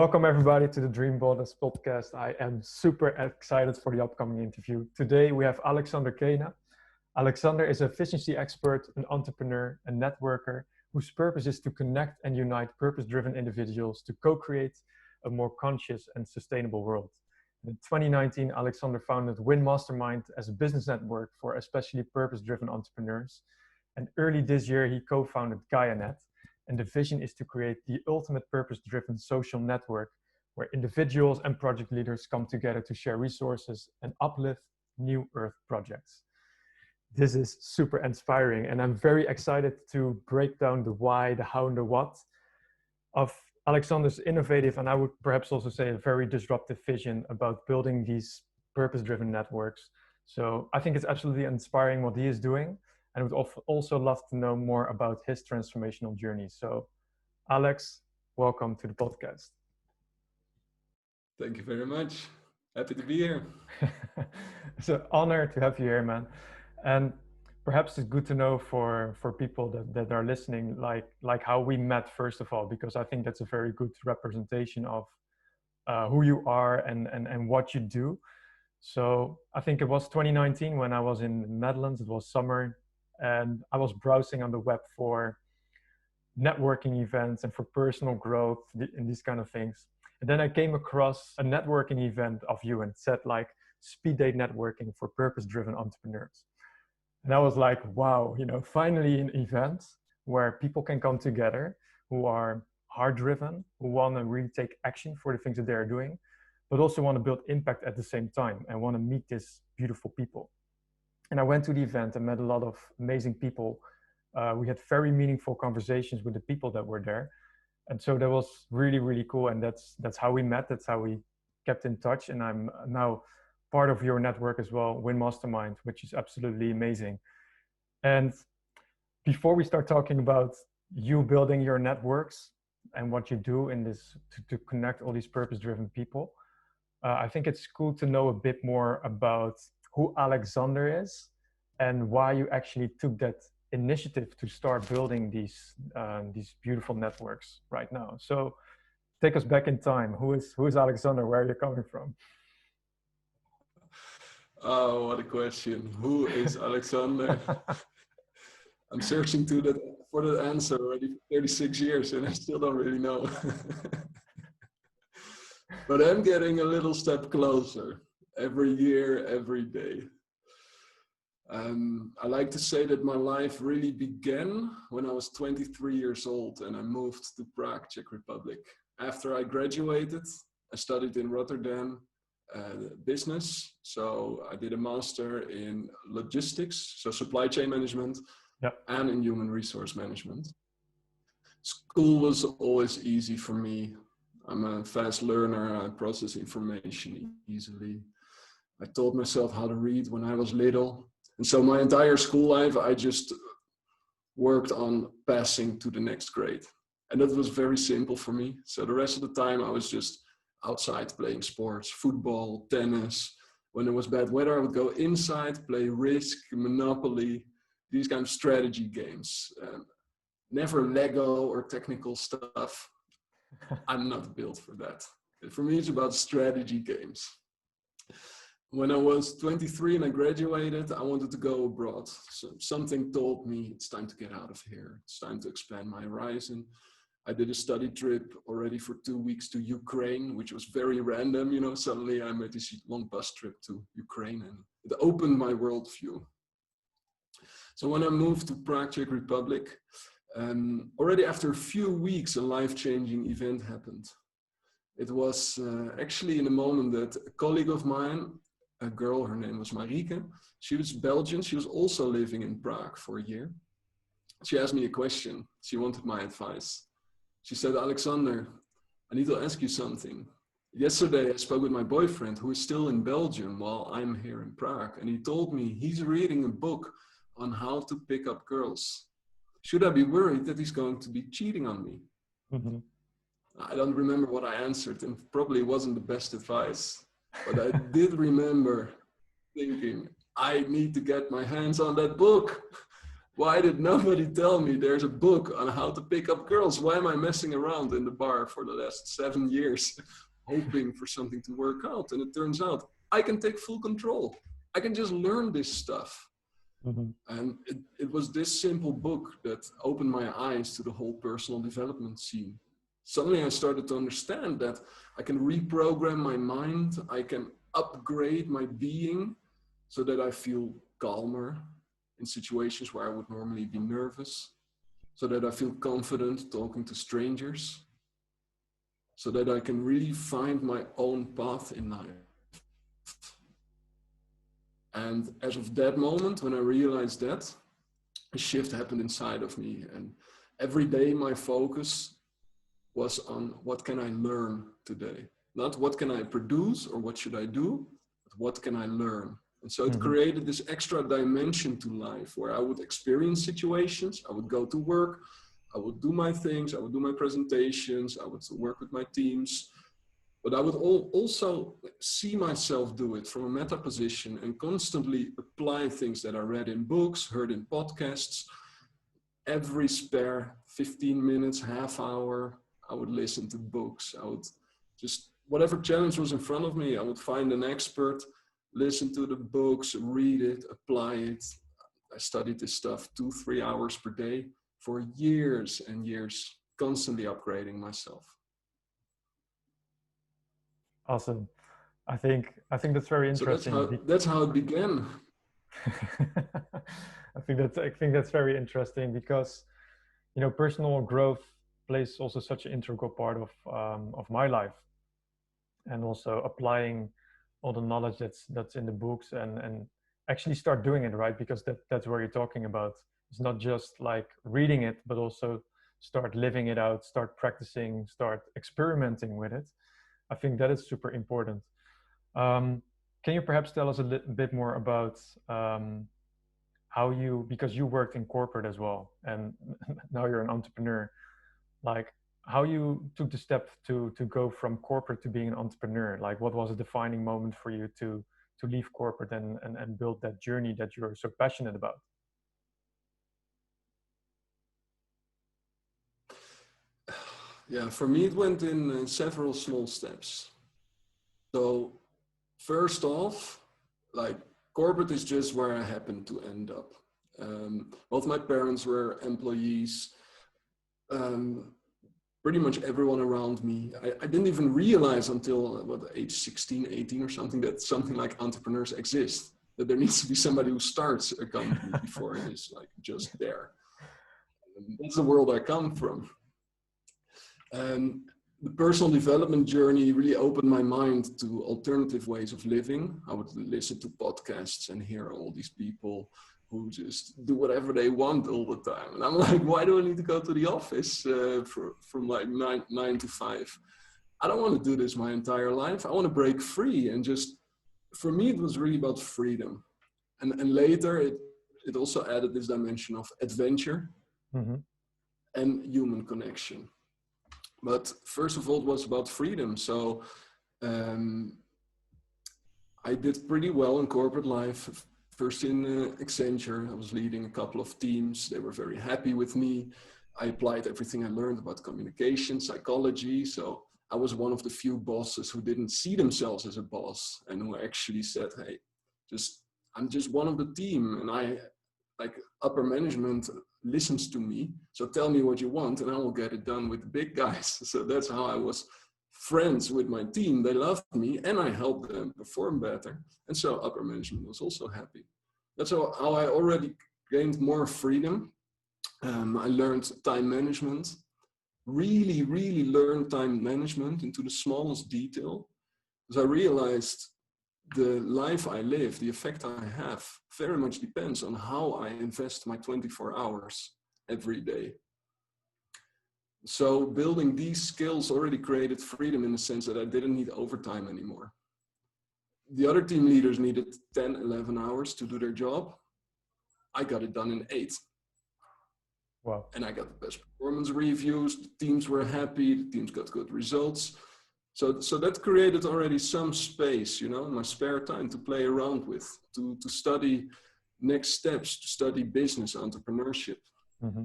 Welcome everybody to the Dreambuildrs podcast. I am super excited for the upcoming interview. Today we have Alexander Keehnen. Alexander is a efficiency expert, an entrepreneur, a networker whose purpose is to connect and unite purpose-driven individuals to co-create a more conscious and sustainable world. In 2019, Alexander founded WIN Mastermind as a business network for especially purpose-driven entrepreneurs. And early this year, he co-founded Gaianet. And the vision is to create the ultimate purpose-driven social network where individuals and project leaders come together to share resources and uplift new Earth projects. This is super inspiring, and I'm very excited to break down the why, the how, and the what of Alexander's innovative, and I would perhaps also say a very disruptive vision about building these purpose-driven networks. So I think it's absolutely inspiring what he is doing. And would also love to know more about his transformational journey. So, Alex, welcome to the podcast. Thank you very much. Happy to be here. It's an honor to have you here, man. And perhaps it's good to know for people that are listening, like how we met, first of all, because I think that's a very good representation of who you are and what you do. So I think it was 2019 when I was in the Netherlands. It was summer. And I was browsing on the web for networking events and for personal growth and these kind of things. And then I came across a networking event of you and it said like speed date networking for purpose-driven entrepreneurs. And I was like, wow, finally an event where people can come together who are heart-driven, who want to really take action for the things that they're doing, but also want to build impact at the same time and want to meet these beautiful people. And I went to the event and met a lot of amazing people. We had very meaningful conversations with the people that were there. And so that was really, really cool. And that's how we met. That's how we kept in touch. And I'm now part of your network as well, WIN Mastermind, which is absolutely amazing. And before we start talking about you building your networks and what you do in this to connect all these purpose-driven people, I think it's cool to know a bit more about who Alexander is and why you actually took that initiative to start building these beautiful networks right now. So take us back in time. Who is Alexander? Where are you coming from? Oh, what a question. Who is Alexander? I'm searching for that answer already for 36 years and I still don't really know. But I'm getting a little step closer. Every year, every day. I like to say that my life really began when I was 23 years old and I moved to Prague, Czech Republic. After I graduated, I studied in Rotterdam business. So I did a master in logistics, so supply chain management, and in human resource management. School was always easy for me. I'm a fast learner. I process information easily. I taught myself how to read when I was little. And so my entire school life, I just worked on passing to the next grade. And that was very simple for me. So the rest of the time, I was just outside playing sports, football, tennis. When there was bad weather, I would go inside, play Risk, Monopoly, these kind of strategy games. Never Lego or technical stuff. I'm not built for that. For me, it's about strategy games. When I was 23 and I graduated, I wanted to go abroad. So something told me it's time to get out of here. It's time to expand my horizon. I did a study trip already for 2 weeks to Ukraine, which was very random. Suddenly I made this long bus trip to Ukraine and it opened my worldview. So when I moved to Prague, Czech Republic, already after a few weeks, a life-changing event happened. It was actually in a moment that a colleague of mine, a girl, her name was Marieke. She was Belgian. She was also living in Prague for a year. She asked me a question. She wanted my advice. She said, Alexander, I need to ask you something. Yesterday, I spoke with my boyfriend who is still in Belgium while I'm here in Prague. And he told me he's reading a book on how to pick up girls. Should I be worried that he's going to be cheating on me? Mm-hmm. I don't remember what I answered and probably wasn't the best advice. But I did remember thinking, I need to get my hands on that book. Why did nobody tell me there's a book on how to pick up girls? Why am I messing around in the bar for the last 7 years, hoping for something to work out? And it turns out I can take full control. I can just learn this stuff. Mhm. And it was this simple book that opened my eyes to the whole personal development scene. Suddenly I started to understand that I can reprogram my mind. I can upgrade my being so that I feel calmer in situations where I would normally be nervous, so that I feel confident talking to strangers, so that I can really find my own path in life. And as of that moment, when I realized that, a shift happened inside of me. And every day my focus was on what can I learn today? Not what can I produce or what should I do, but what can I learn? And so it created this extra dimension to life where I would experience situations, I would go to work, I would do my things, I would do my presentations, I would work with my teams, but I would also see myself do it from a meta position and constantly apply things that I read in books, heard in podcasts. Every spare 15 minutes, half hour, I would listen to books. I would just, whatever challenge was in front of me, I would find an expert, listen to the books, read it, apply it. I studied this stuff 2-3 hours per day for years and years, constantly upgrading myself. Awesome. I think that's very interesting. So that's how it began. I think that's very interesting because, you know, personal growth plays also such an integral part of my life, and also applying all the knowledge that's in the books and actually start doing it, right? Because that's where you're talking about. It's not just like reading it, but also start living it out, start practicing, start experimenting with it. I think that is super important. Can you perhaps tell us a bit more about how you, because you worked in corporate as well, and now you're an entrepreneur, like how you took the step to go from corporate to being an entrepreneur? Like what was a defining moment for you to leave corporate and build that journey that you're so passionate about? Yeah, for me it went in several small steps. So first off, like corporate is just where I happened to end up. Both my parents were employees. Pretty much everyone around me. I didn't even realize until age 16, 18 or something, that something like entrepreneurs exist. That there needs to be somebody who starts a company before it is like just there. And that's the world I come from. And the personal development journey really opened my mind to alternative ways of living. I would listen to podcasts and hear all these people who just do whatever they want all the time. And I'm like, why do I need to go to the office from like 9 to 5? I don't want to do this my entire life. I want to break free. And just, for me, it was really about freedom. And later, it also added this dimension of adventure and human connection. But first of all, it was about freedom. So I did pretty well in corporate life. First in Accenture, I was leading a couple of teams. They were very happy with me. I applied everything I learned about communication, psychology. So I was one of the few bosses who didn't see themselves as a boss and who actually said, hey, I'm just one of the team, and upper management listens to me. So tell me what you want and I will get it done with the big guys. So that's how I was friends with my team. They loved me and I helped them perform better. And so upper management was also happy. That's how I already gained more freedom. I learned time management, really learned time management into the smallest detail, because I realized the life I live, the effect I have, very much depends on how I invest my 24 hours every day. So building these skills already created freedom in the sense that I didn't need overtime anymore. The other team leaders needed 10, 11 hours to do their job. I got it done in 8. Wow. And I got the best performance reviews. The teams were happy. The teams got good results. So that created already some space, you know, in my spare time to play around with, to study next steps to study business entrepreneurship. Mm-hmm.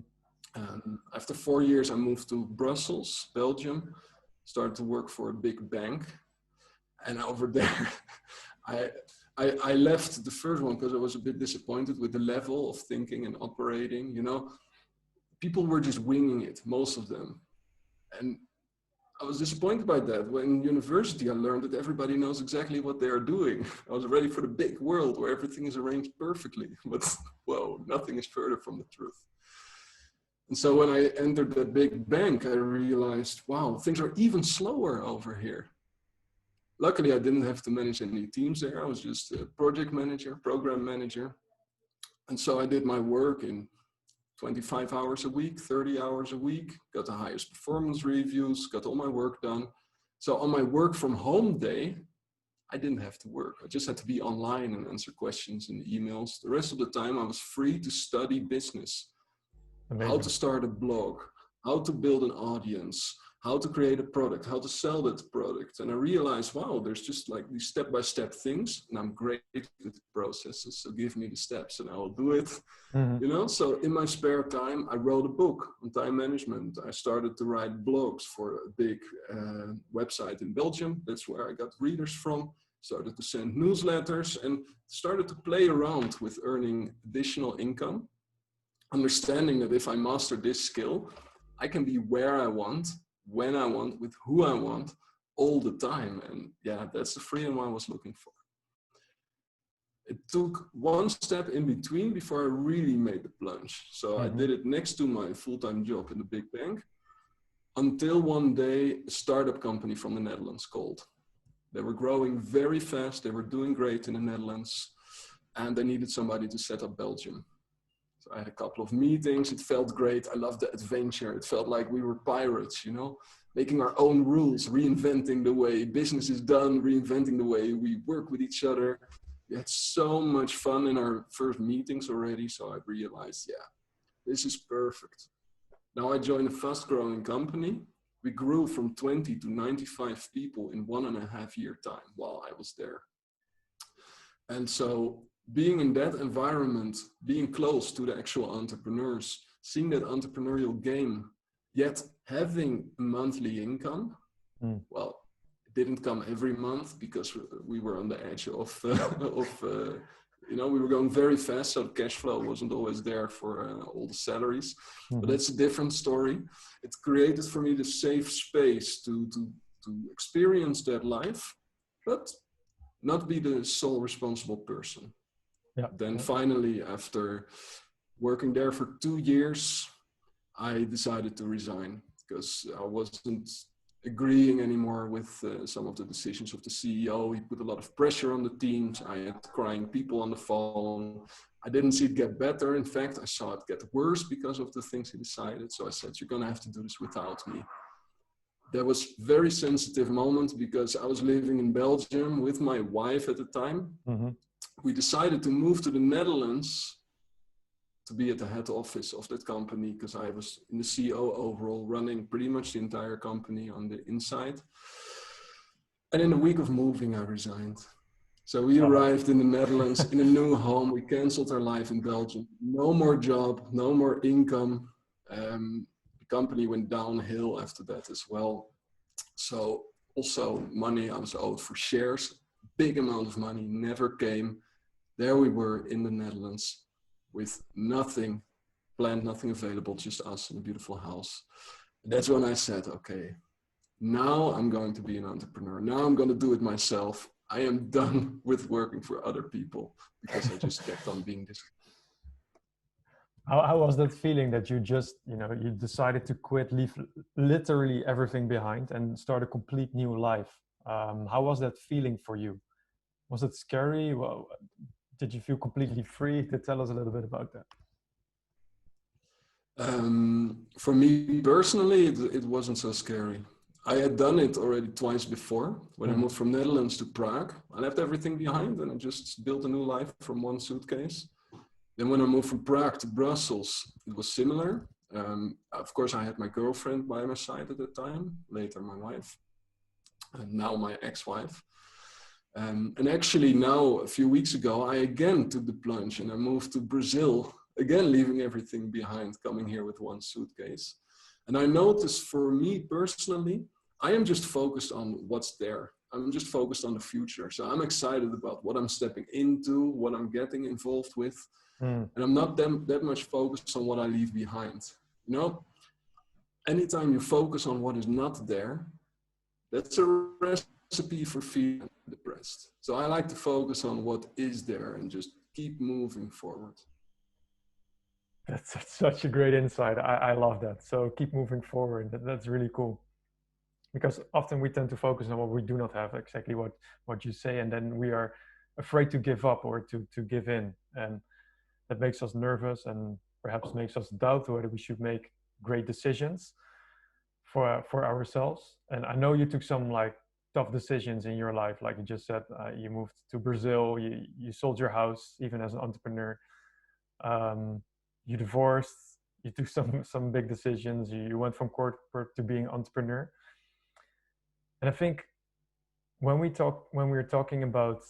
After 4 years, I moved to Brussels, Belgium, started to work for a big bank. And over there, I left the first one because I was a bit disappointed with the level of thinking and operating. You know, people were just winging it, most of them. And I was disappointed by that. When in university, I learned that everybody knows exactly what they are doing. I was ready for the big world where everything is arranged perfectly. But, whoa, nothing is further from the truth. And so when I entered that big bank, I realized, wow, things are even slower over here. Luckily, I didn't have to manage any teams there. I was just a project manager, program manager. And so I did my work in 25 hours a week, 30 hours a week, got the highest performance reviews, got all my work done. So on my work from home day, I didn't have to work. I just had to be online and answer questions and emails. The rest of the time, I was free to study business. Amazing. How to start a blog, how to build an audience, how to create a product, how to sell that product. And I realized, wow, there's just like these step-by-step things, and I'm great with processes. So give me the steps and I will do it. Mm-hmm. You know, so in my spare time, I wrote a book on time management. I started to write blogs for a big website in Belgium. That's where I got readers from. Started to send newsletters and started to play around with earning additional income. Understanding that if I master this skill, I can be where I want, when I want, with who I want, all the time. And yeah, that's the freedom I was looking for. It took one step in between before I really made the plunge. So I did it next to my full-time job in the big bank until one day a startup company from the Netherlands called. They were growing very fast. They were doing great in the Netherlands and they needed somebody to set up Belgium. So I had a couple of meetings. It felt great. I loved the adventure. It felt like we were pirates, you know, making our own rules, reinventing the way business is done, reinventing the way we work with each other. We had so much fun in our first meetings already. So I realized, yeah, this is perfect. Now I joined a fast growing company. We grew from 20 to 95 people in 1.5 year time while I was there. And so being in that environment, being close to the actual entrepreneurs, seeing that entrepreneurial game, yet having a monthly income, well, it didn't come every month because we were on the edge of you know, we were going very fast, so the cash flow wasn't always there for all the salaries. But that's a different story. It created for me the safe space to experience that life, but not be the sole responsible person. Yeah. Then finally, after working there for 2 years, I decided to resign because I wasn't agreeing anymore with some of the decisions of the CEO. He put a lot of pressure on the teams. I had crying people on the phone. I didn't see it get better. In fact, I saw it get worse because of the things he decided. So I said, you're going to have to do this without me. That was a very sensitive moment because I was living in Belgium with my wife at the time. We decided to move to the Netherlands to be at the head office of that company because I was in the COO role, running pretty much the entire company on the inside. And in the week of moving, I resigned. So we arrived in the Netherlands in a new home. We canceled our life in Belgium. No more job, no more income. The company went downhill after that as well. So also money I was owed for shares, big amount of money never came. There we were in the Netherlands with nothing planned, nothing available, just us in a beautiful house. That's when I said, okay, now I'm going to be an entrepreneur. Now I'm going to do it myself. I am done with working for other people because I just kept on being this. How was that feeling that you just, you know, you decided to quit, leave literally everything behind and start a complete new life? How was that feeling for you? Was it scary? Well, did you feel completely free? Tell us a little bit about that. For me personally, it wasn't so scary. I had done it already twice before. When I moved from Netherlands to Prague, I left everything behind and I just built a new life from one suitcase. Then when I moved from Prague to Brussels, it was similar. Of course, I had my girlfriend by my side at the time, later my wife, and now my ex-wife. And actually now, a few weeks ago, I again took the plunge and I moved to Brazil, again, leaving everything behind, coming here with one suitcase. And I noticed for me personally, I am just focused on what's there. I'm just focused on the future. So I'm excited about what I'm stepping into, what I'm getting involved with. And I'm not that much focused on what I leave behind. You know, anytime you focus on what is not there, that's a recipe for feeling depressed. So I like to focus on what is there and just keep moving forward. That's such a great insight. I love that. So keep moving forward. That's really cool. Because often we tend to focus on what we do not have, exactly what you say, and then we are afraid to give up or to give in. And that makes us nervous and perhaps makes us doubt whether we should make great decisions for ourselves. And I know you took some like tough decisions in your life, like you just said. You moved to Brazil, you sold your house even as an entrepreneur. You divorced, you took some big decisions. You went from corporate to being entrepreneur. And I think when we're talking about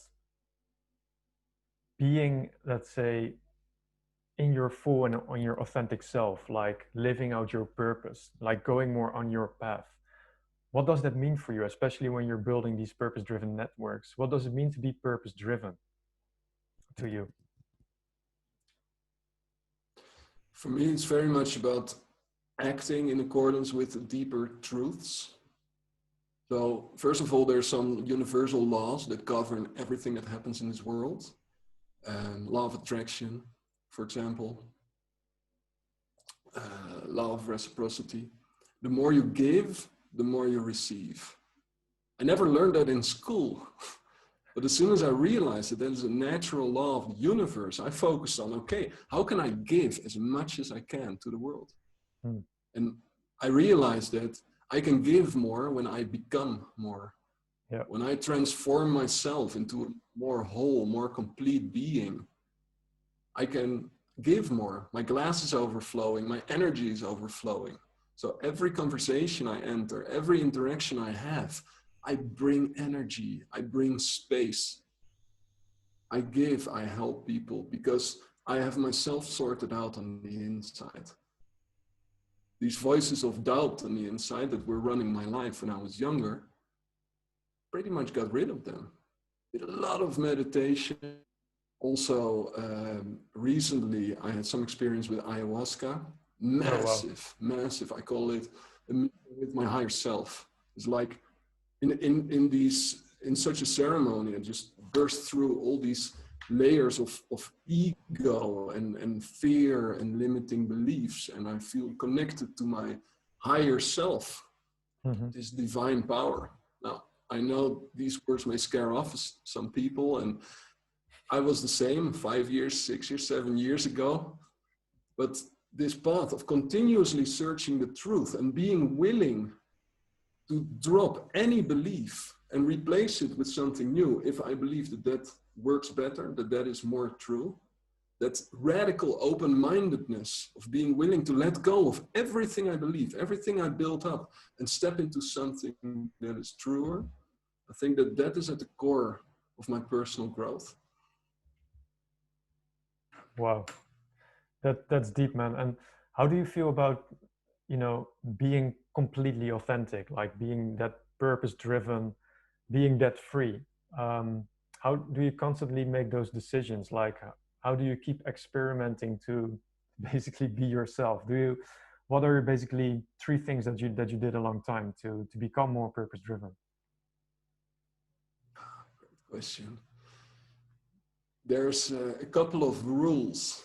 being, let's say, in your full and on your authentic self, like living out your purpose, like going more on your path, what does that mean for you, especially when you're building these purpose-driven networks? What does it mean to be purpose-driven to you? For me, it's very much about acting in accordance with deeper truths. So first of all, there's some universal laws that govern everything that happens in this world. Law of attraction, for example, law of reciprocity. The more you give, the more you receive. I never learned that in school, but as soon as I realized that that is a natural law of the universe, I focused on, okay, how can I give as much as I can to the world? And I realized that I can give more when I become more. Yeah. When I transform myself into a more whole, more complete being, I can give more. My glass is overflowing, my energy is overflowing. So every conversation I enter, every interaction I have, I bring energy, I bring space. I give, I help people because I have myself sorted out on the inside. These voices of doubt on the inside that were running my life when I was younger, pretty much got rid of them. Did a lot of meditation. Also, recently I had some experience with ayahuasca. Massive, massive. I call it a meeting with my higher self. It's like in such a ceremony, I just burst through all these layers of ego and fear and limiting beliefs, and I feel connected to my higher self, this divine power. Now, I know these words may scare off some people, and I was the same 5 years, 6 years, 7 years ago, but this path of continuously searching the truth and being willing to drop any belief and replace it with something new, if I believe that that works better, that that is more true, that radical open-mindedness of being willing to let go of everything I believe, everything I built up, and step into something that is truer, I think that that is at the core of my personal growth. Wow, that's deep, man. And how do you feel about, being completely authentic, like being that purpose-driven, being that free? How do you constantly make those decisions? Like, how do you keep experimenting to basically be yourself? What are basically 3 things that you did a long time to become more purpose-driven? Great question. There's a couple of rules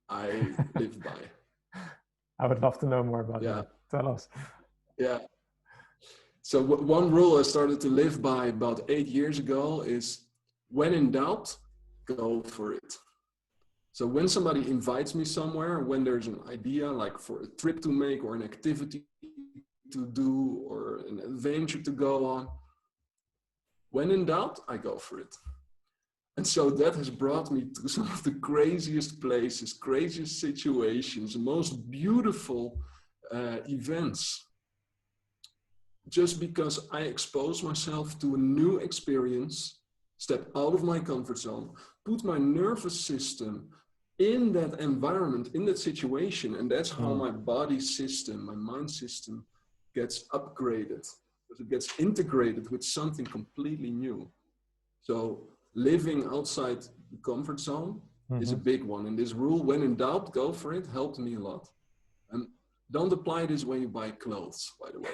I live by. I would love to know more about that. Tell us. Yeah. So one rule I started to live by about 8 years ago is, when in doubt, go for it. So when somebody invites me somewhere, when there's an idea like for a trip to make or an activity to do or an adventure to go on, when in doubt, I go for it. And so that has brought me to some of the craziest places, craziest situations, most beautiful events. Just because I expose myself to a new experience step out of my comfort zone, put my nervous system in that environment, in that situation. And that's how my body system, my mind system gets upgraded. Because it gets integrated with something completely new. So living outside the comfort zone is a big one. And this rule, when in doubt, go for it, helped me a lot. And don't apply this when you buy clothes, by the way.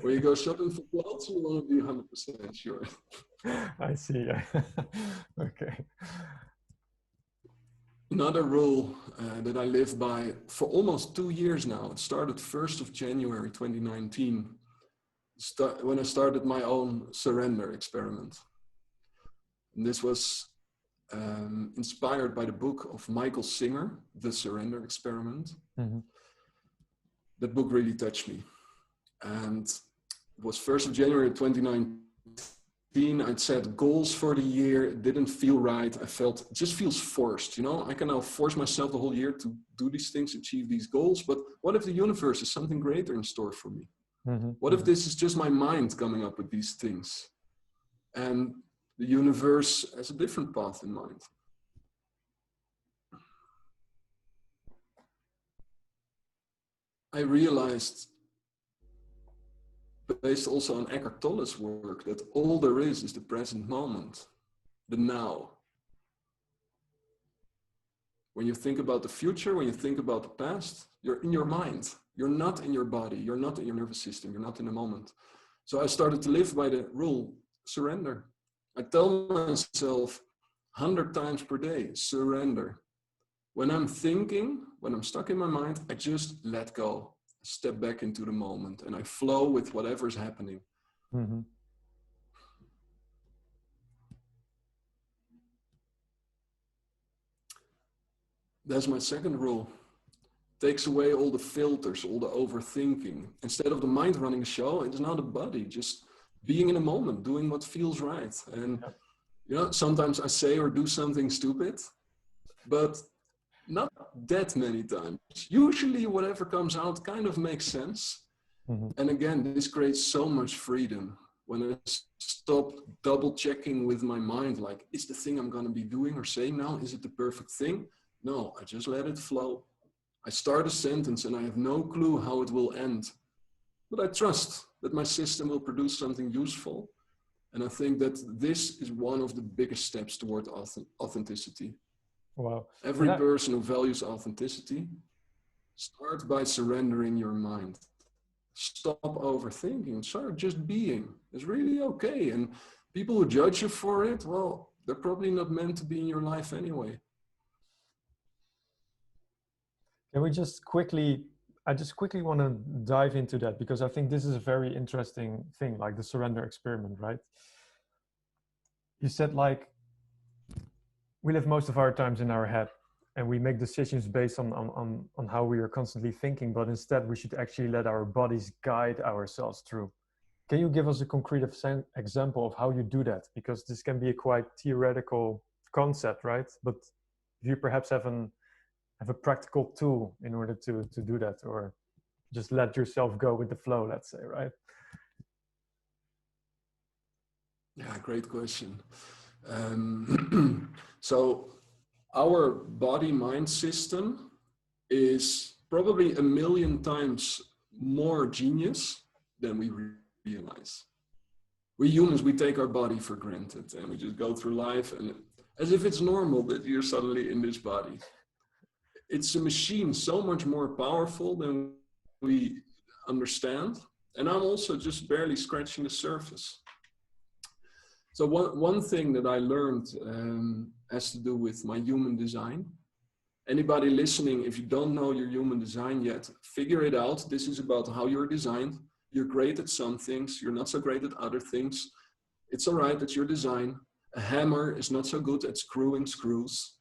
When you go shopping for clothes, you want to be 100% sure. I see. Okay. Another rule that I live by for almost 2 years now. It started 1st of January 2019, when I started my own surrender experiment. And this was inspired by the book of Michael Singer, The Surrender Experiment. That book really touched me. And it was 1st of January 2019. I'd set goals for the year. It didn't feel right. I felt it just feels forced. You know, I can now force myself the whole year to do these things, achieve these goals. But what if the universe is something greater in store for me? What if this is just my mind coming up with these things? And the universe has a different path in mind. I realized, based also on Eckhart Tolle's work, that all there is the present moment, the now. When you think about the future, when you think about the past, you're in your mind. You're not in your body. You're not in your nervous system. You're not in the moment. So I started to live by the rule, surrender. I tell myself 100 times per day, surrender. When I'm thinking, when I'm stuck in my mind, I just let go. Step back into the moment and I flow with whatever's happening. That's my second rule. Takes away all the filters, all the overthinking. Instead of the mind running a show, it is now the body just being in a moment, doing what feels right. And you know, sometimes I say or do something stupid, but not that many times. Usually whatever comes out kind of makes sense. And again, this creates so much freedom. When I stop double checking with my mind, like, is the thing I'm going to be doing or saying now, is it the perfect thing? No, I just let it flow. I start a sentence and I have no clue how it will end. But I trust that my system will produce something useful. And I think that this is one of the biggest steps toward authenticity. Wow. Every person who values authenticity, start by surrendering your mind. Stop overthinking, start just being. It's really okay. And people who judge you for it, well, they're probably not meant to be in your life anyway. Can we just quickly, I just quickly want to dive into that, because I think this is a very interesting thing, like the surrender experiment, right? You said, like, we live most of our times in our head and we make decisions based on how we are constantly thinking, but instead we should actually let our bodies guide ourselves through. Can you give us a concrete example of how you do that? Because this can be a quite theoretical concept, right? But do you perhaps have a practical tool in order to do that, or just let yourself go with the flow, let's say, right? Yeah, great question. So our body-mind system is probably 1,000,000 times more genius than we realize. We humans, we take our body for granted and we just go through life and as if it's normal that you're suddenly in this body. It's a machine so much more powerful than we understand. And I'm also just barely scratching the surface. So one thing that I learned has to do with my human design. Anybody listening, if you don't know your human design yet, figure it out. This is about how you're designed. You're great at some things. You're not so great at other things. It's all right, that's your design. A hammer is not so good at screwing screws.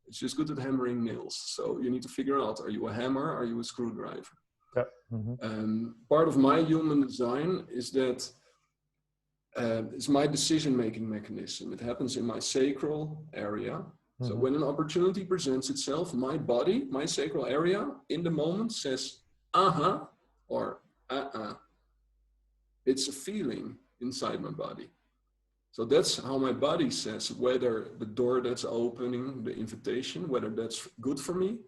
It's just good at hammering nails. So you need to figure out, are you a hammer? Are you a screwdriver? Yeah. Mm-hmm. Part of my human design is that it's my decision-making mechanism. It happens in my sacral area. Mm-hmm. So when an opportunity presents itself, my body, my sacral area, in the moment says, uh-huh, or uh-uh. It's a feeling inside my body. So that's how my body says whether the door that's opening, the invitation, whether that's good for me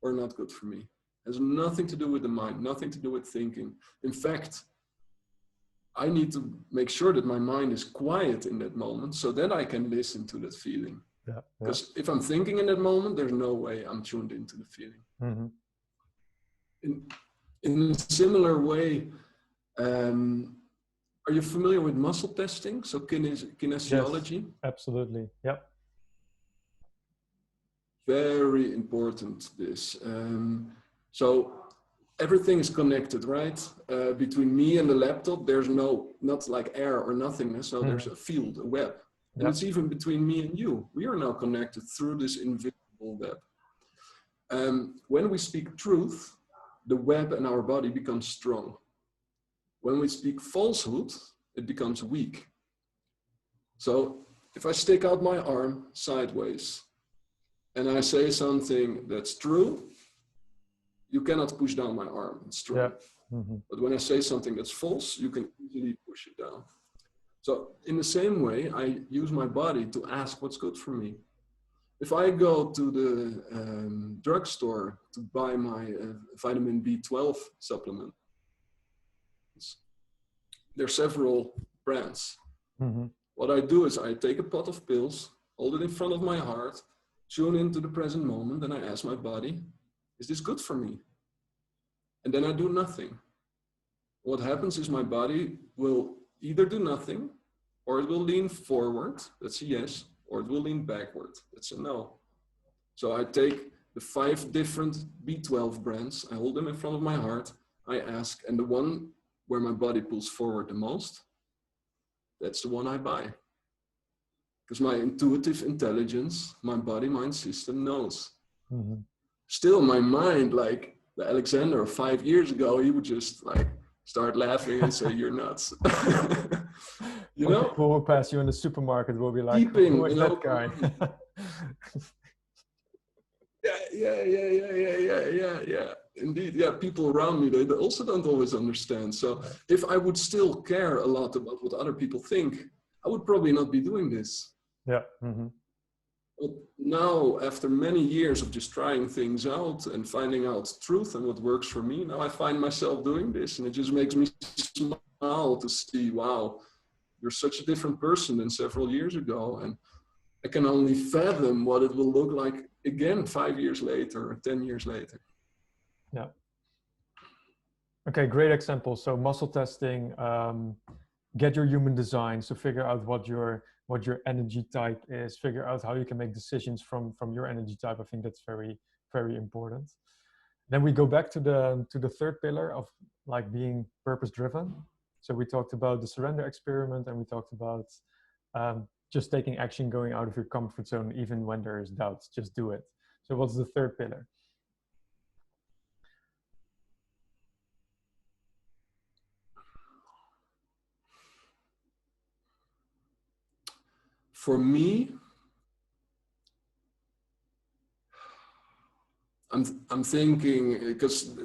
or not good for me. It has nothing to do with the mind, nothing to do with thinking. In fact, I need to make sure that my mind is quiet in that moment so that I can listen to that feeling. Because if I'm thinking in that moment, there's no way I'm tuned into the feeling. Mm-hmm. In a similar way, are you familiar with muscle testing? So kinesiology? Yes, absolutely. Yep. Very important, this. So everything is connected, right? Between me and the laptop, there's not like air or nothingness. So there's a field, a web. And it's even between me and you. We are now connected through this invisible web. When we speak truth, the web in our body becomes strong. When we speak falsehood, it becomes weak. So if I stick out my arm sideways and I say something that's true, you cannot push down my arm, it's true. Yeah. Mm-hmm. But when I say something that's false, you can easily push it down. So in the same way, I use my body to ask what's good for me. If I go to the drugstore to buy my vitamin B12 supplement, there are several brands. Mm-hmm. What I do is I take a pot of pills, hold it in front of my heart, tune into the present moment, and I ask my body, is this good for me? And then I do nothing. What happens is my body will either do nothing, or it will lean forward, that's a yes, or it will lean backward, that's a no. So I take the 5 different B12 brands, I hold them in front of my heart, I ask, and the one where my body pulls forward the most, that's the one I buy. Because my intuitive intelligence, my body-mind system knows. Mm-hmm. Still, my mind, like the Alexander of 5 years ago, he would just like start laughing and say, "You're nuts." You know? People who pass you in the supermarket will be like, Keeping, who is that guy? Yeah. Indeed, yeah. People around me, they also don't always understand. So if I would still care a lot about what other people think, I would probably not be doing this. Yeah. Mm-hmm. But now, after many years of just trying things out and finding out truth and what works for me, now I find myself doing this, and it just makes me smile to see, wow, you're such a different person than several years ago. And I can only fathom what it will look like again 5 years later or 10 years later. Yeah. Okay, great example. So muscle testing, get your human design. So figure out what your energy type is, figure out how you can make decisions from your energy type. I think that's very, very important. Then we go back to the third pillar of like being purpose driven. So we talked about the surrender experiment, and we talked about just taking action, going out of your comfort zone, even when there is doubts, just do it. So what's the third pillar? For me, I'm thinking, because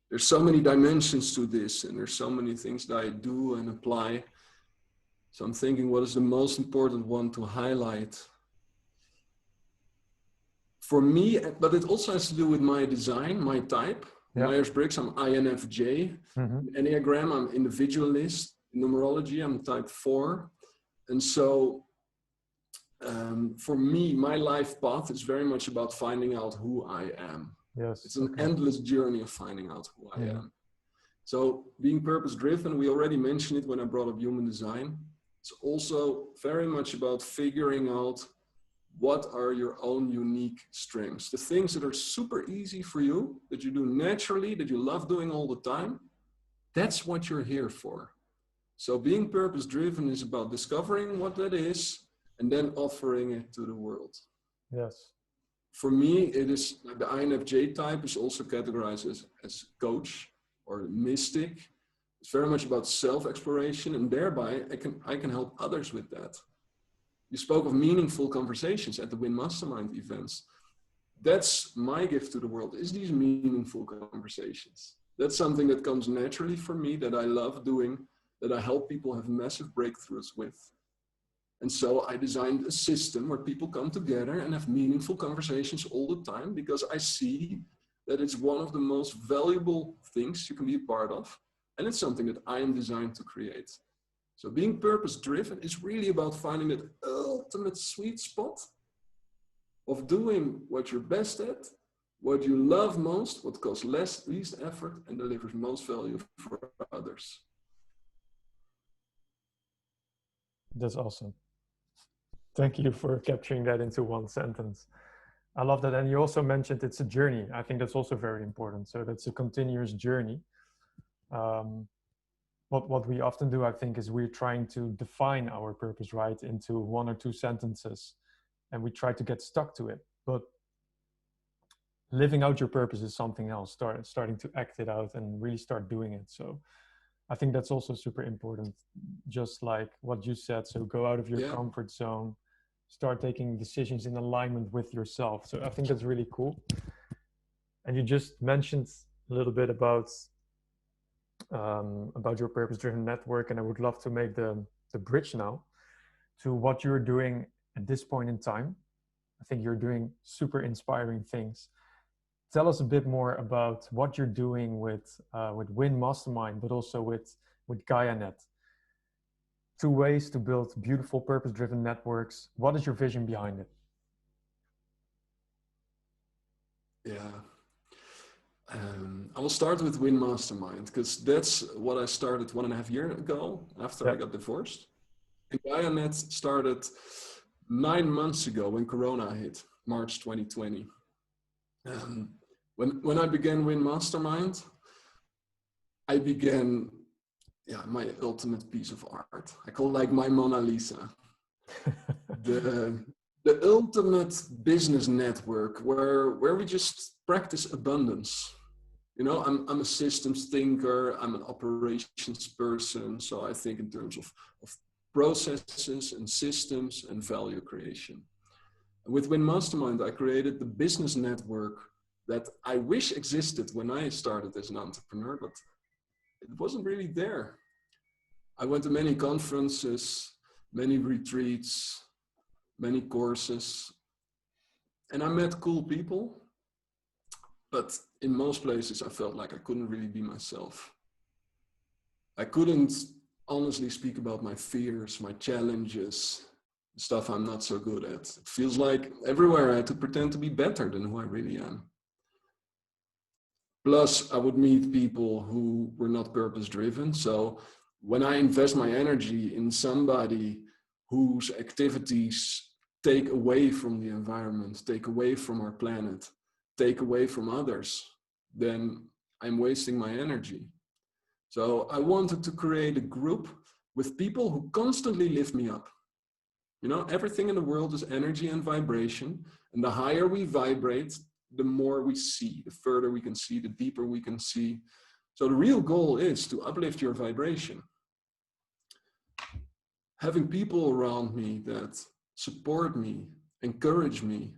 there's so many dimensions to this, and there's so many things that I do and apply. So I'm thinking, what is the most important one to highlight? For me, but it also has to do with my design, my type. Yeah. Myers-Briggs, I'm INFJ. Mm-hmm. Enneagram, I'm individualist. Numerology, I'm type 4. And so for me, my life path is very much about finding out who I am. Yes. It's an endless journey of finding out who I am. So being purpose-driven, we already mentioned it when I brought up human design. It's also very much about figuring out what are your own unique strengths. The things that are super easy for you, that you do naturally, that you love doing all the time, that's what you're here for. So being purpose-driven is about discovering what that is and then offering it to the world. Yes. For me, it is like the INFJ type is also categorized as coach or mystic. It's very much about self-exploration, and thereby I can help others with that. You spoke of meaningful conversations at the WIN Mastermind events. That's my gift to the world, is these meaningful conversations. That's something that comes naturally for me, that I love doing, that I help people have massive breakthroughs with. And so I designed a system where people come together and have meaningful conversations all the time, because I see that it's one of the most valuable things you can be a part of. And it's something that I am designed to create. So being purpose-driven is really about finding that ultimate sweet spot of doing what you're best at, what you love most, what costs least effort and delivers most value for others. That's awesome. Thank you for capturing that into one sentence. I love that. And you also mentioned it's a journey. I think that's also very important. So that's a continuous journey. What we often do, I think, is we're trying to define our purpose, right, into 1 or 2 sentences, and we try to get stuck to it. But living out your purpose is something else, starting to act it out and really start doing it. So I think that's also super important, just like what you said. So go out of your comfort zone, start taking decisions in alignment with yourself. So I think that's really cool. And you just mentioned a little bit about your purpose-driven network, and I would love to make the bridge now to what you're doing at this point in time. I think you're doing super inspiring things. Tell us a bit more about what you're doing with WIN Mastermind, but also with Gaianet. 2 ways to build beautiful purpose-driven networks. What is your vision behind it? Yeah. I will start with WIN Mastermind, because that's what I started 1.5 years ago after I got divorced. And Gaianet started 9 months ago when Corona hit, March 2020. When I began WIN Mastermind, I began my ultimate piece of art. I call it like my Mona Lisa. The ultimate business network where we just practice abundance. You know, I'm a systems thinker, I'm an operations person, so I think in terms of processes and systems and value creation. With WIN Mastermind, I created the business network that I wish existed when I started as an entrepreneur, but it wasn't really there. I went to many conferences, many retreats, many courses, and I met cool people, but in most places I felt like I couldn't really be myself. I couldn't honestly speak about my fears, my challenges, stuff I'm not so good at. It feels like everywhere I had to pretend to be better than who I really am. Plus, I would meet people who were not purpose-driven. So when I invest my energy in somebody whose activities take away from the environment, take away from our planet, take away from others, then I'm wasting my energy. So I wanted to create a group with people who constantly lift me up. You know, everything in the world is energy and vibration. And the higher we vibrate, the more we see, the further we can see, the deeper we can see. So the real goal is to uplift your vibration. Having people around me that support me, encourage me,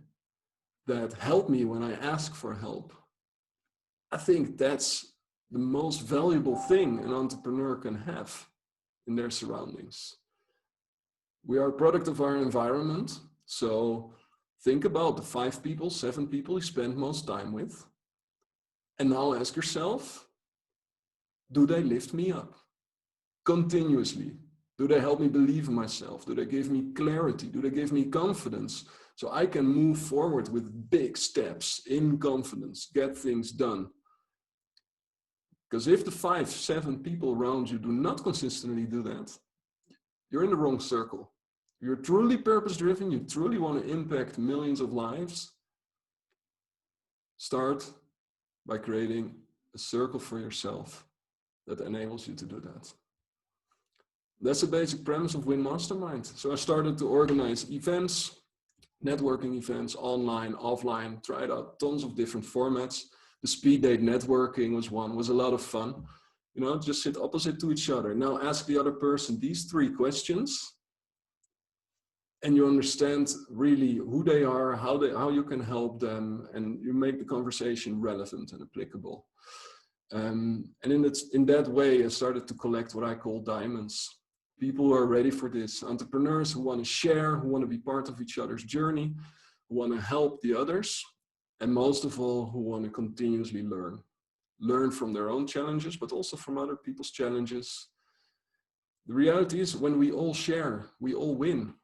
that help me when I ask for help. I think that's the most valuable thing an entrepreneur can have in their surroundings. We are a product of our environment, so think about the 5 people, 7 people you spend most time with. And now ask yourself, do they lift me up continuously? Do they help me believe in myself? Do they give me clarity? Do they give me confidence? So I can move forward with big steps in confidence, get things done. Because if the 5, 7 people around you do not consistently do that, you're in the wrong circle. You're truly purpose-driven, you truly want to impact millions of lives. Start by creating a circle for yourself that enables you to do that. That's the basic premise of WIN Mastermind. So I started to organize events, networking events, online, offline, tried out tons of different formats. The speed date networking was one, was a lot of fun. You know, just sit opposite to each other. Now ask the other person these 3 questions, and you understand really who they are, how you can help them, and you make the conversation relevant and applicable. And in that way, I started to collect what I call diamonds. People who are ready for this, entrepreneurs who want to share, who want to be part of each other's journey, who want to help the others, and most of all, who want to continuously learn from their own challenges, but also from other people's challenges. The reality is, when we all share, we all win.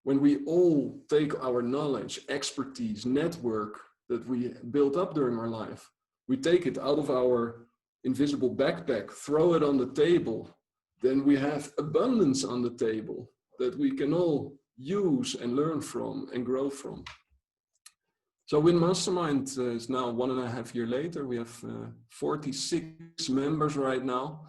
When we all take our knowledge, expertise, network that we built up during our life, we take it out of our invisible backpack, throw it on the table, then we have abundance on the table that we can all use and learn from and grow from. So WIN Mastermind is now 1.5 years later. We have 46 members right now.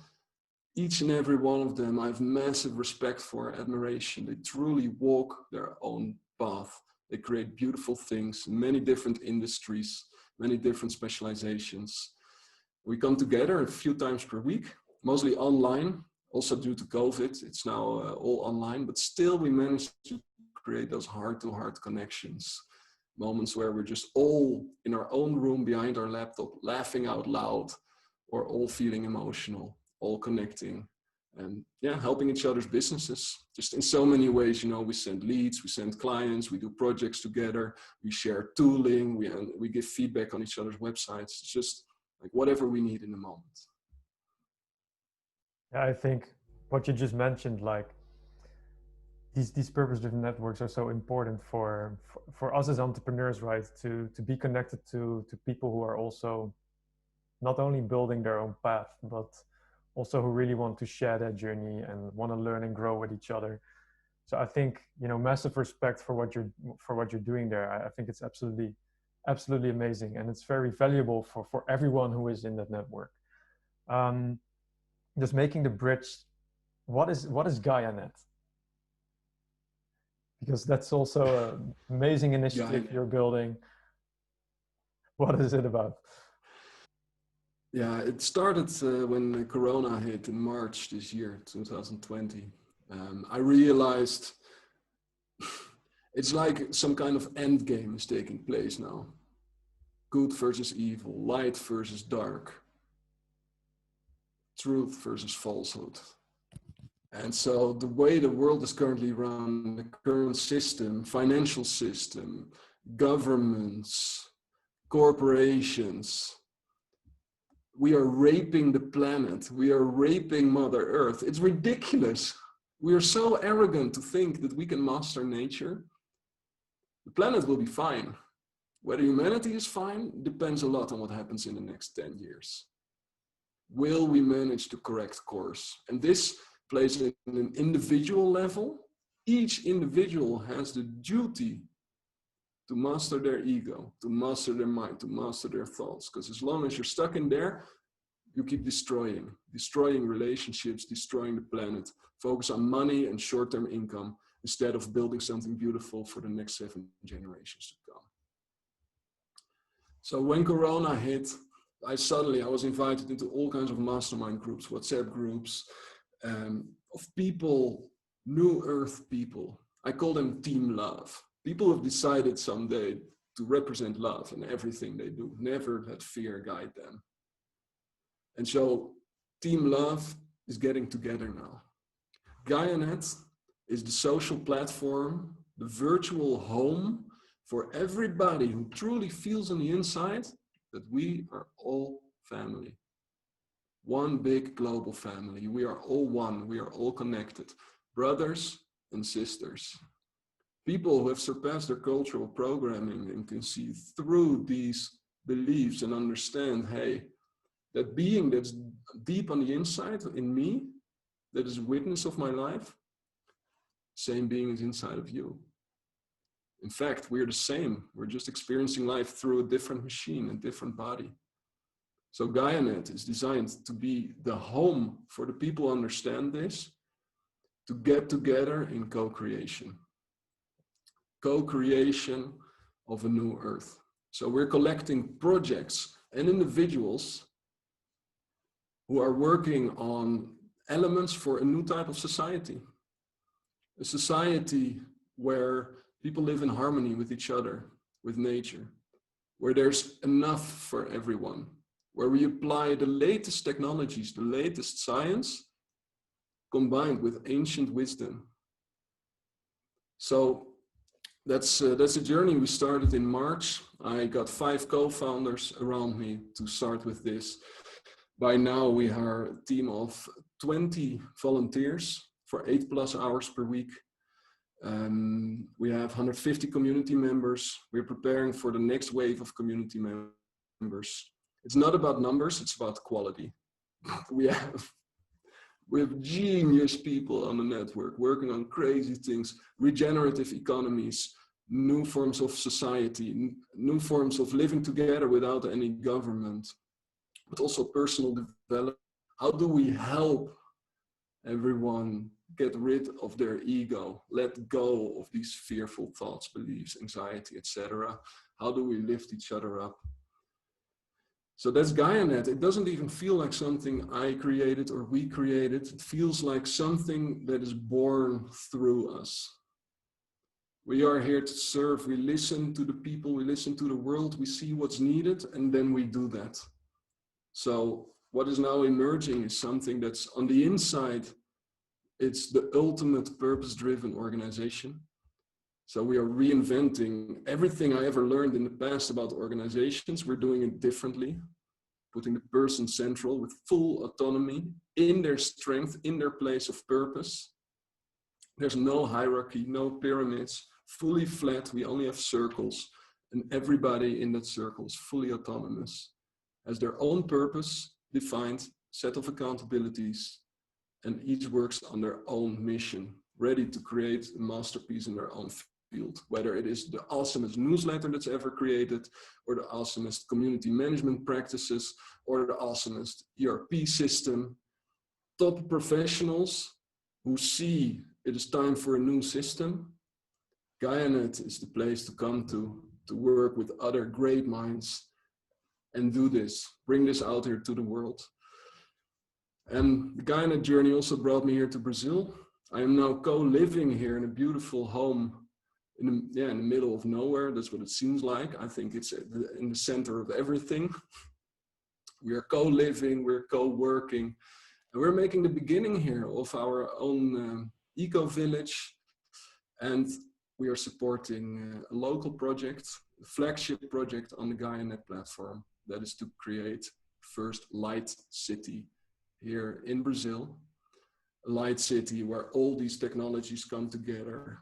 Each and every one of them I have massive respect for, admiration. They truly walk their own path. They create beautiful things in many different industries, many different specializations. We come together a few times per week, mostly online. Also due to COVID, it's now all online, but still we manage to create those heart-to-heart connections. Moments where we're just all in our own room behind our laptop, laughing out loud, or all feeling emotional, all connecting, and yeah, helping each other's businesses. Just in so many ways, you know, we send leads, we send clients, we do projects together, we share tooling, we give feedback on each other's websites. It's just like whatever we need in the moment. Yeah, I think what you just mentioned, like these purpose-driven networks are so important for us as entrepreneurs, right? To be connected to people who are also not only building their own path, but also who really want to share that journey and want to learn and grow with each other. So I think, you know, massive respect for what you're doing there. I think it's absolutely amazing, and it's very valuable for everyone who is in that network. Just making the bridge. What is Gaianet? Because that's also an amazing initiative you're building. What is it about? Yeah, it started when Corona hit in March this year, 2020. I realized it's like some kind of end game is taking place now. Good versus evil, light versus dark, truth versus falsehood. And so the way the world is currently run, the current system, financial system, governments, corporations, we are raping the planet. We are raping Mother Earth. It's ridiculous. We are so arrogant to think that we can master nature. The planet will be fine. Whether humanity is fine depends a lot on what happens in the next 10 years. Will we manage to correct course? And this plays in an individual level. Each individual has the duty to master their ego, to master their mind, to master their thoughts. Because as long as you're stuck in there, you keep destroying relationships, destroying the planet. Focus on money and short-term income instead of building something beautiful for the next 7 generations to come. So when Corona hit, I was invited into all kinds of mastermind groups, WhatsApp groups, of people, New Earth people. I call them Team Love. People have decided someday to represent love in everything they do. Never let fear guide them. And so Team Love is getting together now. Gaianet is the social platform, the virtual home for everybody who truly feels on the inside that we are all family. One big global family. We are all one. We are all connected. Brothers and sisters. People who have surpassed their cultural programming and can see through these beliefs and understand, hey, that being that's deep on the inside in me, that is a witness of my life, same being is inside of you. In fact, we're the same. We're just experiencing life through a different machine, a different body. So Gaianet is designed to be the home for the people who understand this, to get together in co-creation. Co-creation of a new earth. So we're collecting projects and individuals who are working on elements for a new type of society. A society where people live in harmony with each other, with nature, where there's enough for everyone, where we apply the latest technologies, the latest science, combined with ancient wisdom. So that's a journey we started in March. I got 5 co-founders around me to start with this. By now we are a team of 20 volunteers for 8+ hours per week. We have 150 community members. We're preparing for the next wave of community members. It's not about numbers, it's about quality. We have genius people on the network working on crazy things, regenerative economies, new forms of society, new forms of living together without any government, but also personal development. How do we help everyone get rid of their ego, let go of these fearful thoughts, beliefs, anxiety, etc.? How do we lift each other up? So that's Gaianet. It doesn't even feel like something I created or we created. It feels like something that is born through us. We are here to serve. We listen to the people, we listen to the world, we see what's needed, and then we do that. So what is now emerging is something that's on the inside. It's the ultimate purpose-driven organization. So we are reinventing everything I ever learned in the past about organizations. We're doing it differently, putting the person central with full autonomy in their strength, in their place of purpose. There's no hierarchy, no pyramids, fully flat. We only have circles, and everybody in that circle is fully autonomous, has their own purpose, defined set of accountabilities, and each works on their own mission, ready to create a masterpiece in their own field, whether it is the awesomest newsletter that's ever created, or the awesomest community management practices, or the awesomest ERP system. Top professionals who see it is time for a new system. Gaianet is the place to come to work with other great minds and do this, bring this out here to the world. And the Gaianet journey also brought me here to Brazil. I am now co-living here in a beautiful home in the middle of nowhere. That's what it seems like. I think it's in the center of everything. We are co-living, we're co-working, and we're making the beginning here of our own eco-village. And we are supporting a local project, a flagship project on the Gaianet platform, that is to create first light city here in Brazil. A light city where all these technologies come together,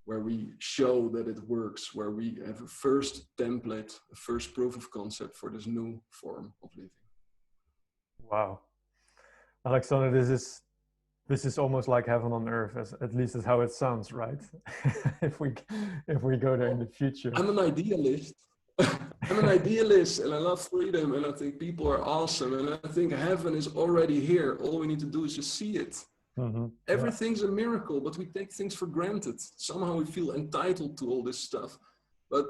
where we show that it works, where we have a first template, a first proof of concept for this new form of living. Wow. Alexander, this is almost like heaven on earth, at least is how it sounds, right? if we go there in the future. I'm an idealist. I'm an idealist, and I love freedom, and I think people are awesome, and I think heaven is already here. All we need to do is just see it. Mm-hmm. Everything's a miracle, but we take things for granted. Somehow we feel entitled to all this stuff. But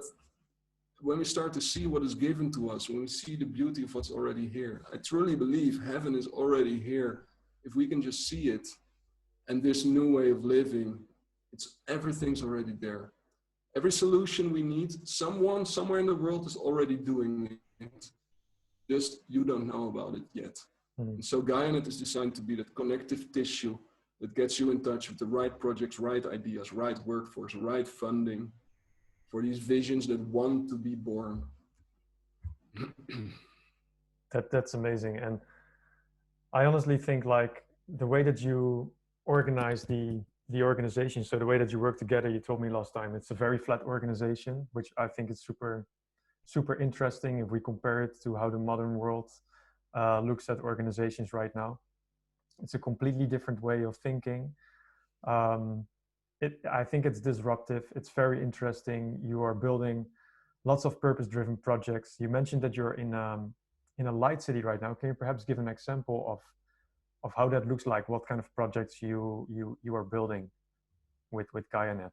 when we start to see what is given to us, when we see the beauty of what's already here, I truly believe heaven is already here. If we can just see it, and this new way of living, everything's already there. Every solution we need, someone somewhere in the world is already doing it. Just you don't know about it yet. And so Gaianet is designed to be that connective tissue that gets you in touch with the right projects, right ideas, right workforce, right funding for these visions that want to be born. That's amazing. And I honestly think like the way that you organize the organization, so the way that you work together, you told me last time, it's a very flat organization, which I think is super, super interesting if we compare it to how the modern world looks at organizations right now. It's a completely different way of thinking. I think it's disruptive. It's very interesting. You are building lots of purpose-driven projects. You mentioned that you're in a light city right now. Can you perhaps give an example of how that looks like? What kind of projects you are building with Gaianet?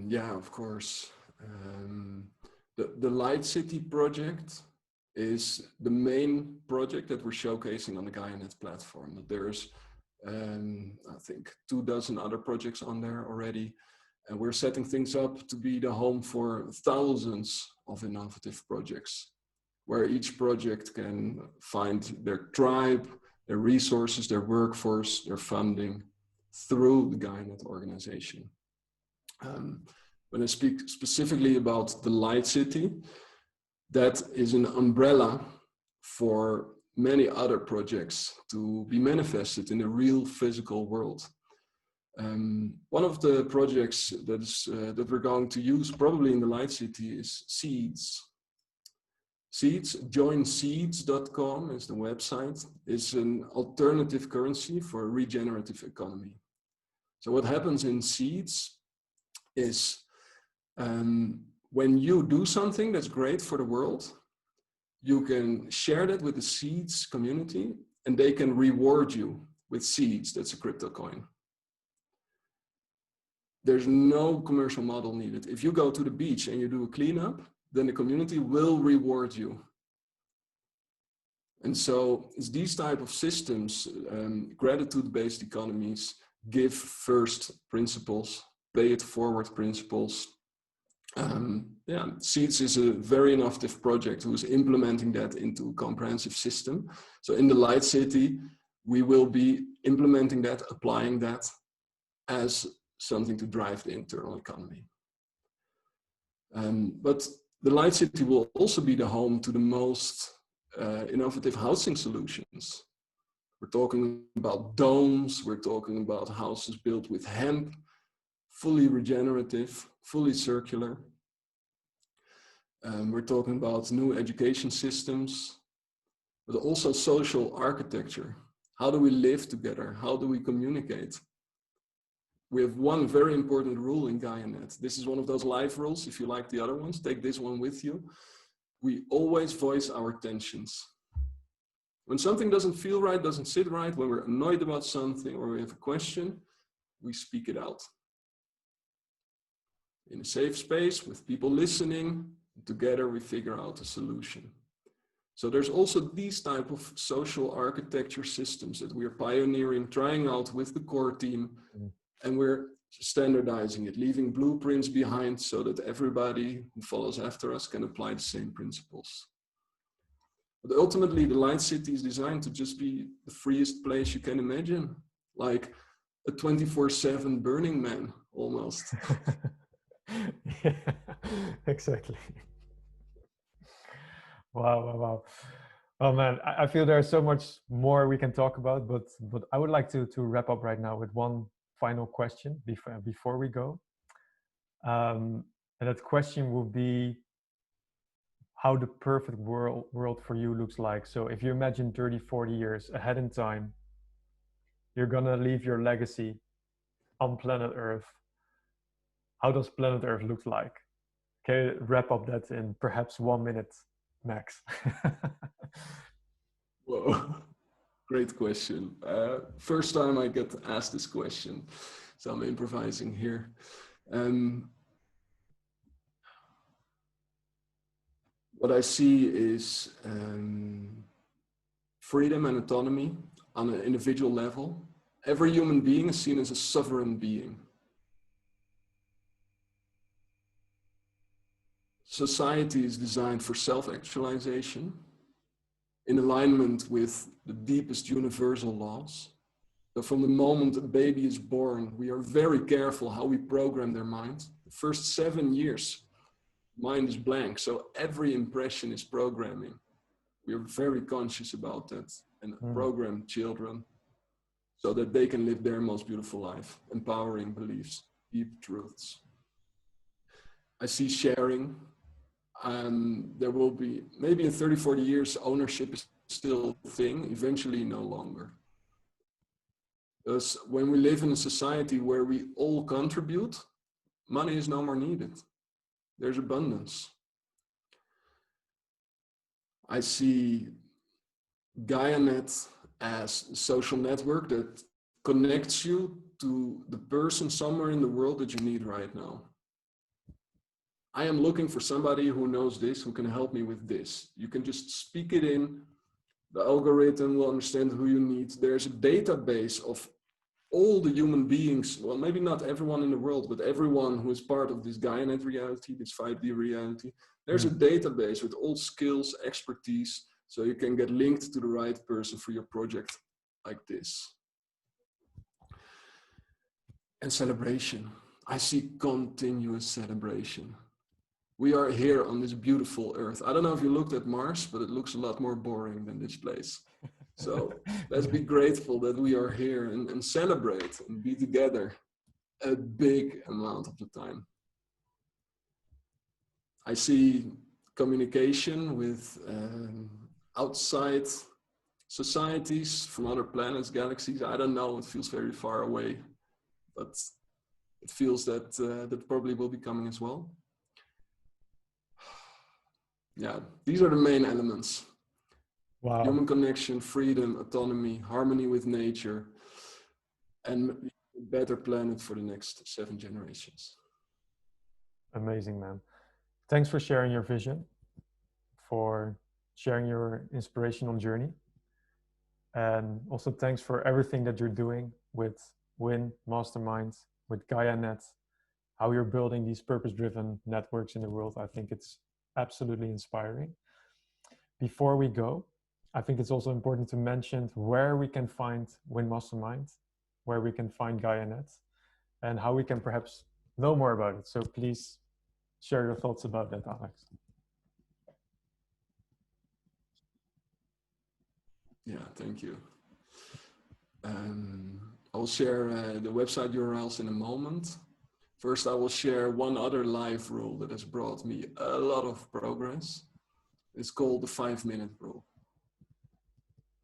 Yeah, of course. The Light City project is the main project that we're showcasing on the Gaianet platform. There's, I think, 24 other projects on there already. And we're setting things up to be the home for thousands of innovative projects, where each project can find their tribe, their resources, their workforce, their funding through the Gaianet organization. When I speak specifically about the Light City, that is an umbrella for many other projects to be manifested in the real physical world. One of the projects that we're going to use probably in the Light City is Seeds. Seeds, joinseeds.com is the website, is an alternative currency for a regenerative economy. So what happens in Seeds is when you do something that's great for the world, you can share that with the Seeds community and they can reward you with Seeds. That's a crypto coin. There's no commercial model needed. If you go to the beach and you do a cleanup, then the community will reward you. And so it's these type of systems, gratitude-based economies, give first principles, pay it forward principles. Seeds is a very innovative project who is implementing that into a comprehensive system. So in the Light City, we will be implementing that, applying that as something to drive the internal economy. But the Light City will also be the home to the most innovative housing solutions. We're talking about domes, we're talking about houses built with hemp, fully regenerative, fully circular. We're talking about new education systems, but also social architecture. How do we live together? How do we communicate? We have one very important rule in Gaianet. This is one of those life rules. If you like the other ones, take this one with you. We always voice our tensions. When something doesn't feel right, doesn't sit right, when we're annoyed about something or we have a question, we speak it out. In a safe space with people listening, together we figure out a solution. So there's also these type of social architecture systems that we're pioneering, trying out with the core team. And we're standardizing it, leaving blueprints behind so that everybody who follows after us can apply the same principles. But ultimately, the Light City is designed to just be the freest place you can imagine, like a 24/7 Burning Man, almost. Yeah, exactly. Wow. Oh man, I feel there's so much more we can talk about, but I would like to wrap up right now with one final question before we go. And that question will be how the perfect world for you looks like. So if you imagine 30, 40 years ahead in time, you're gonna leave your legacy on planet Earth. How does planet Earth look like? Okay, wrap up that in perhaps 1 minute max. Whoa. Great question. First time I get asked this question, so I'm improvising here. What I see is freedom and autonomy on an individual level. Every human being is seen as a sovereign being. Society is designed for self-actualization, in alignment with the deepest universal laws. So from the moment a baby is born, we are very careful how we program their mind. The first 7 years, mind is blank, so every impression is programming. We are very conscious about that and program children so that they can live their most beautiful life, empowering beliefs, deep truths. I see sharing. There will be, maybe in 30, 40 years, ownership is still a thing, eventually no longer. Because when we live in a society where we all contribute, money is no more needed. There's abundance. I see Gaianet as a social network that connects you to the person somewhere in the world that you need right now. I am looking for somebody who knows this, who can help me with this. You can just speak it in. The algorithm will understand who you need. There's a database of all the human beings, well, maybe not everyone in the world, but everyone who is part of this Gaianet reality, this 5D reality. There's a database with all skills, expertise, so you can get linked to the right person for your project like this. And celebration. I see continuous celebration. We are here on this beautiful earth. I don't know if you looked at Mars, but it looks a lot more boring than this place. So let's be grateful that we are here and celebrate and be together a big amount of the time. I see communication with outside societies from other planets, galaxies. I don't know, it feels very far away, but it feels that that probably will be coming as well. Yeah, these are the main elements. Wow. Human connection, freedom, autonomy, harmony with nature, and a better planet for the next 7 generations. Amazing, man. Thanks for sharing your vision, for sharing your inspirational journey. And also thanks for everything that you're doing with WIN Mastermind, with Gaianet, how you're building these purpose-driven networks in the world. I think it's absolutely inspiring. Before we go, I think it's also important to mention where we can find WIN Mastermind, where we can find Gaianet, and how we can perhaps know more about it. So please share your thoughts about that, Alex. Yeah, thank you. I'll share the website URLs in a moment. First, I will share one other life rule that has brought me a lot of progress. It's called the 5-minute rule.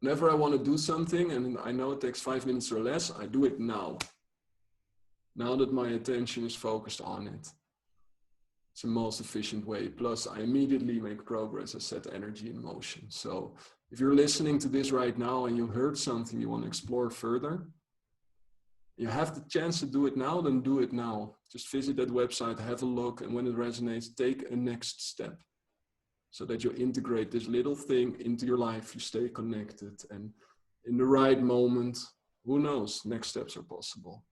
Whenever I want to do something and I know it takes 5 minutes or less, I do it now. Now that my attention is focused on it. It's the most efficient way. Plus, I immediately make progress. I set energy in motion. So if you're listening to this right now and you heard something you want to explore further, you have the chance to do it now, then do it now. Just visit that website, have a look, and when it resonates, take a next step so that you integrate this little thing into your life, you stay connected, and in the right moment, who knows, next steps are possible.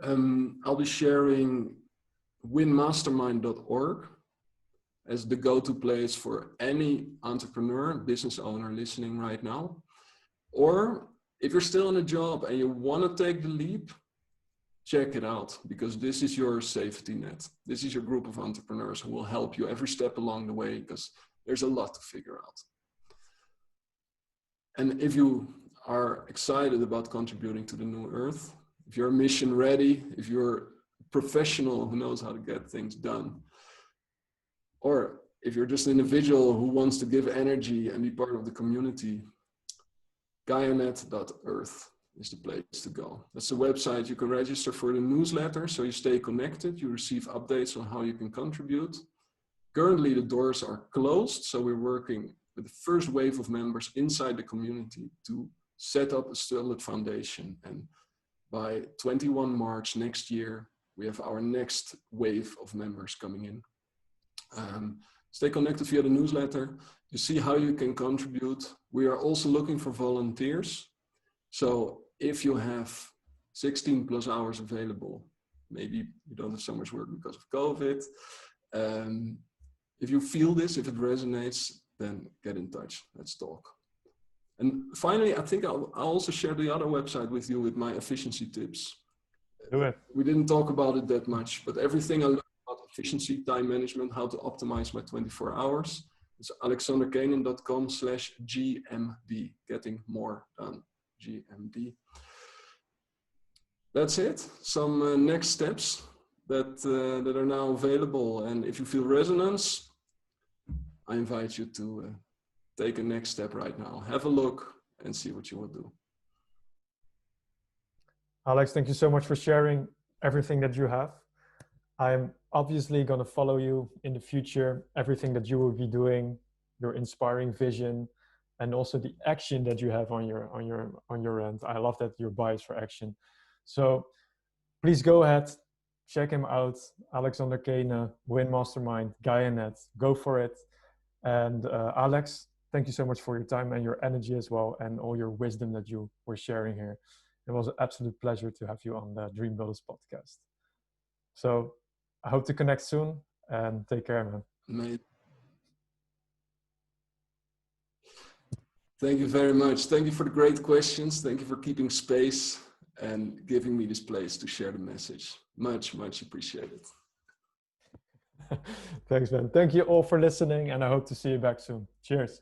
I'll be sharing winmastermind.org as the go-to place for any entrepreneur, business owner listening right now. Or if you're still in a job and you want to take the leap, check it out, because this is your safety net. This is your group of entrepreneurs who will help you every step along the way, because there's a lot to figure out. And if you are excited about contributing to the new earth, if you're mission ready, if you're a professional who knows how to get things done, or if you're just an individual who wants to give energy and be part of the community, Gaianet.earth is the place to go. That's the website. You can register for the newsletter so you stay connected. You receive updates on how you can contribute. Currently, the doors are closed, so we're working with the first wave of members inside the community to set up a solid foundation. And by 21 March next year, we have our next wave of members coming in. Stay connected via the newsletter. You see how you can contribute. We are also looking for volunteers. So if you have 16 plus hours available, maybe you don't have so much work because of COVID. If you feel this, if it resonates, then get in touch. Let's talk. And finally, I think I'll also share the other website with you with my efficiency tips. Do it. We didn't talk about it that much, but everything I learned about efficiency, time management, how to optimize my 24 hours, it's alexanderkeehnen.com/GMD, getting more done, GMD. That's it. Some next steps that are now available. And if you feel resonance, I invite you to take a next step right now. Have a look and see what you will do. Alex, thank you so much for sharing everything that you have. I'm obviously going to follow you in the future, everything that you will be doing, your inspiring vision, and also the action that you have on your end. I love that your bias for action. So please go ahead, check him out. Alexander Keehnen, WIN Mastermind, Gaianet, go for it. And Alex, thank you so much for your time and your energy as well, and all your wisdom that you were sharing here. It was an absolute pleasure to have you on the Dreambuildrs podcast. So I hope to connect soon, and take care, man. Mate. Thank you very much. Thank you for the great questions. Thank you for keeping space and giving me this place to share the message. Much, much appreciated. Thanks, man. Thank you all for listening, and I hope to see you back soon. Cheers.